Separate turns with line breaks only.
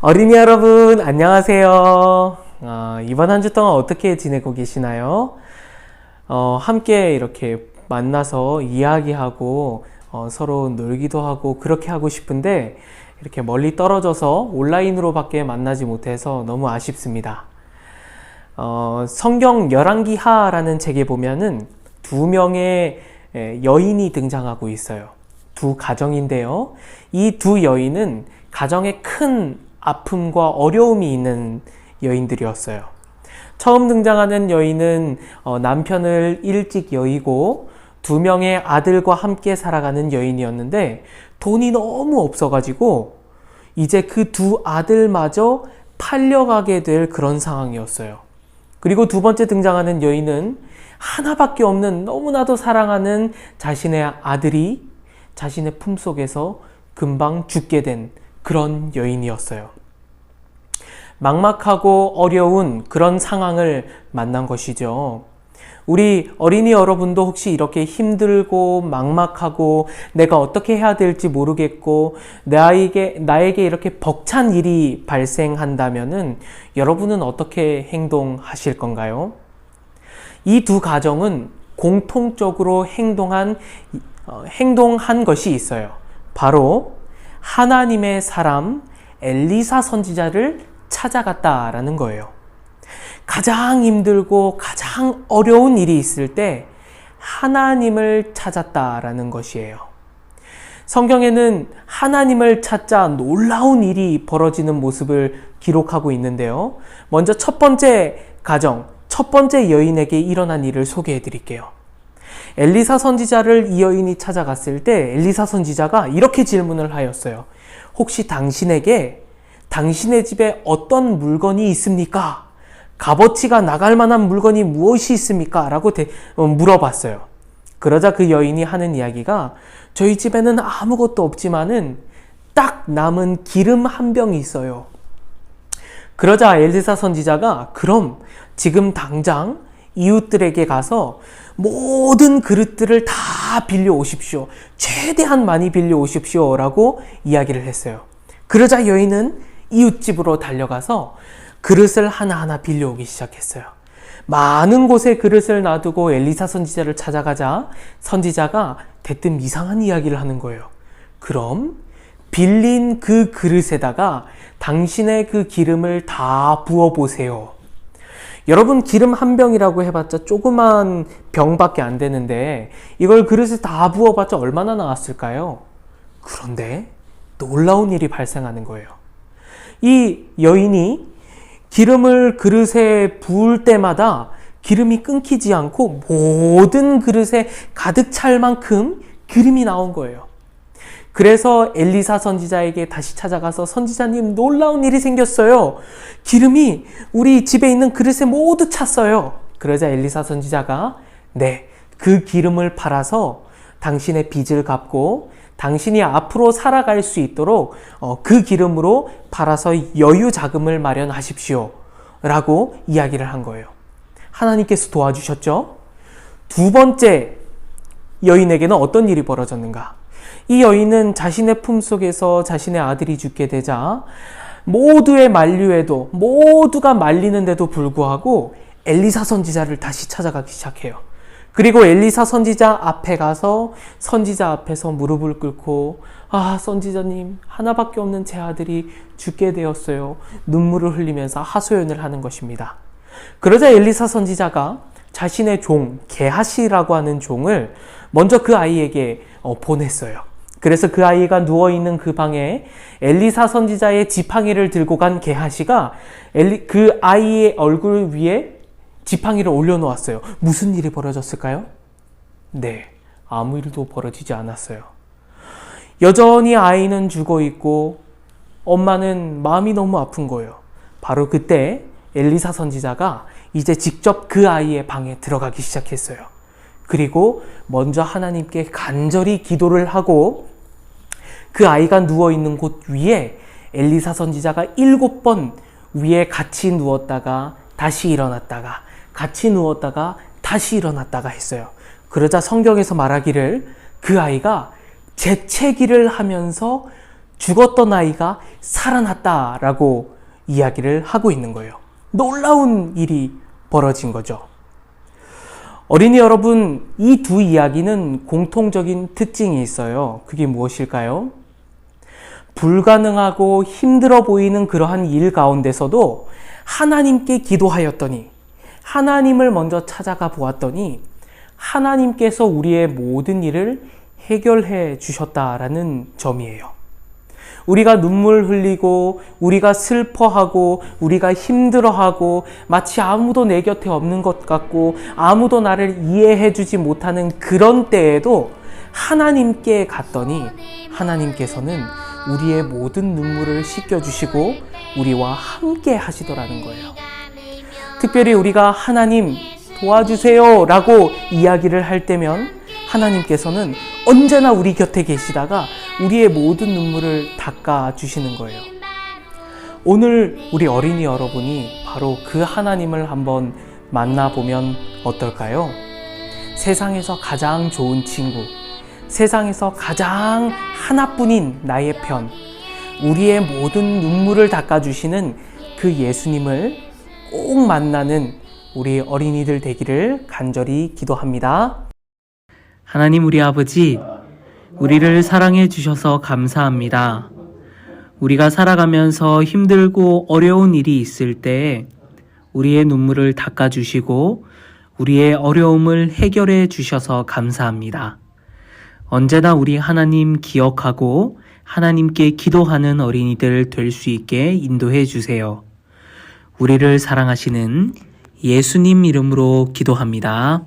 어린이 여러분, 안녕하세요. 이번 한 주 동안 어떻게 지내고 계시나요? 함께 이렇게 만나서 이야기하고 서로 놀기도 하고 그렇게 하고 싶은데 이렇게 멀리 떨어져서 온라인으로밖에 만나지 못해서 너무 아쉽습니다. 성경 열왕기하라는 책에 보면은 두 명의 여인이 등장하고 있어요. 두 가정인데요. 이 두 여인은 가정에 큰 아픔과 어려움이 있는 여인들이었어요. 처음 등장하는 여인은 남편을 일찍 여의고 두 명의 아들과 함께 살아가는 여인이었는데 돈이 너무 없어가지고 이제 그 두 아들마저 팔려가게 될 그런 상황이었어요. 그리고 두 번째 등장하는 여인은 하나밖에 없는 너무나도 사랑하는 자신의 아들이 자신의 품속에서 금방 죽게 된 그런 여인이었어요. 막막하고 어려운 그런 상황을 만난 것이죠. 우리 어린이 여러분도 혹시 이렇게 힘들고 막막하고 내가 어떻게 해야 될지 모르겠고 나에게 이렇게 벅찬 일이 발생한다면은 여러분은 어떻게 행동하실 건가요? 이 두 가정은 공통적으로 행동한 것이 있어요. 바로 하나님의 사람 엘리사 선지자를 찾아갔다라는 거예요. 가장 힘들고 가장 어려운 일이 있을 때 하나님을 찾았다라는 것이에요. 성경에는 하나님을 찾자 놀라운 일이 벌어지는 모습을 기록하고 있는데요. 먼저 첫 번째 가정, 첫 번째 여인에게 일어난 일을 소개해 드릴게요. 엘리사 선지자를 이 여인이 찾아갔을 때 엘리사 선지자가 이렇게 질문을 하였어요. 혹시 당신의 집에 어떤 물건이 있습니까? 값어치가 나갈 만한 물건이 무엇이 있습니까? 라고 물어봤어요. 그러자 그 여인이 하는 이야기가 저희 집에는 아무것도 없지만은 딱 남은 기름 한 병이 있어요. 그러자 엘리사 선지자가 그럼 지금 당장 이웃들에게 가서 모든 그릇들을 다 빌려 오십시오. 최대한 많이 빌려 오십시오. 라고 이야기를 했어요. 그러자 여인은 이웃집으로 달려가서 그릇을 하나하나 빌려오기 시작했어요. 많은 곳에 그릇을 놔두고 엘리사 선지자를 찾아가자 선지자가 대뜸 이상한 이야기를 하는 거예요. 그럼 빌린 그 그릇에다가 당신의 그 기름을 다 부어보세요. 여러분, 기름 한 병이라고 해봤자 조그만 병밖에 안 되는데 이걸 그릇에 다 부어봤자 얼마나 나왔을까요? 그런데 놀라운 일이 발생하는 거예요. 이 여인이 기름을 그릇에 부을 때마다 기름이 끊기지 않고 모든 그릇에 가득 찰 만큼 기름이 나온 거예요. 그래서 엘리사 선지자에게 다시 찾아가서 선지자님, 놀라운 일이 생겼어요. 기름이 우리 집에 있는 그릇에 모두 찼어요. 그러자 엘리사 선지자가 네, 그 기름을 팔아서 당신의 빚을 갚고 당신이 앞으로 살아갈 수 있도록 그 기름으로 팔아서 여유 자금을 마련하십시오. 라고 이야기를 한 거예요. 하나님께서 도와주셨죠? 두 번째 여인에게는 어떤 일이 벌어졌는가? 이 여인은 자신의 품속에서 자신의 아들이 죽게 되자 모두의 만류에도 모두가 말리는데도 불구하고 엘리사 선지자를 다시 찾아가기 시작해요. 그리고 엘리사 선지자 앞에 가서 선지자 앞에서 무릎을 꿇고 선지자님, 하나밖에 없는 제 아들이 죽게 되었어요. 눈물을 흘리면서 하소연을 하는 것입니다. 그러자 엘리사 선지자가 자신의 종 게하시라고 하는 종을 먼저 그 아이에게 보냈어요. 그래서 그 아이가 누워있는 그 방에 엘리사 선지자의 지팡이를 들고 간 게하시가 그 아이의 얼굴 위에 지팡이를 올려놓았어요. 무슨 일이 벌어졌을까요? 네, 아무 일도 벌어지지 않았어요. 여전히 아이는 죽어있고 엄마는 마음이 너무 아픈 거예요. 바로 그때 엘리사 선지자가 이제 직접 그 아이의 방에 들어가기 시작했어요. 그리고 먼저 하나님께 간절히 기도를 하고 그 아이가 누워있는 곳 위에 엘리사 선지자가 7번 위에 같이 누웠다가 다시 일어났다가 같이 누웠다가 다시 일어났다가 했어요. 그러자 성경에서 말하기를 그 아이가 재채기를 하면서 죽었던 아이가 살아났다라고 이야기를 하고 있는 거예요. 놀라운 일이 벌어진 거죠. 어린이 여러분, 이 두 이야기는 공통적인 특징이 있어요. 그게 무엇일까요? 불가능하고 힘들어 보이는 그러한 일 가운데서도 하나님께 기도하였더니, 하나님을 먼저 찾아가 보았더니 하나님께서 우리의 모든 일을 해결해 주셨다라는 점이에요. 우리가 눈물 흘리고, 우리가 슬퍼하고, 우리가 힘들어하고, 마치 아무도 내 곁에 없는 것 같고, 아무도 나를 이해해 주지 못하는 그런 때에도 하나님께 갔더니 하나님께서는 우리의 모든 눈물을 씻겨주시고 우리와 함께 하시더라는 거예요. 특별히 우리가 하나님 도와주세요 라고 이야기를 할 때면 하나님께서는 언제나 우리 곁에 계시다가 우리의 모든 눈물을 닦아주시는 거예요. 오늘 우리 어린이 여러분이 바로 그 하나님을 한번 만나보면 어떨까요? 세상에서 가장 좋은 친구, 세상에서 가장 하나뿐인 나의 편, 우리의 모든 눈물을 닦아주시는 그 예수님을 꼭 만나는 우리 어린이들 되기를 간절히 기도합니다.
하나님 우리 아버지, 우리를 사랑해 주셔서 감사합니다. 우리가 살아가면서 힘들고 어려운 일이 있을 때 우리의 눈물을 닦아주시고 우리의 어려움을 해결해 주셔서 감사합니다. 언제나 우리 하나님 기억하고 하나님께 기도하는 어린이들 될 수 있게 인도해 주세요. 우리를 사랑하시는 예수님 이름으로 기도합니다.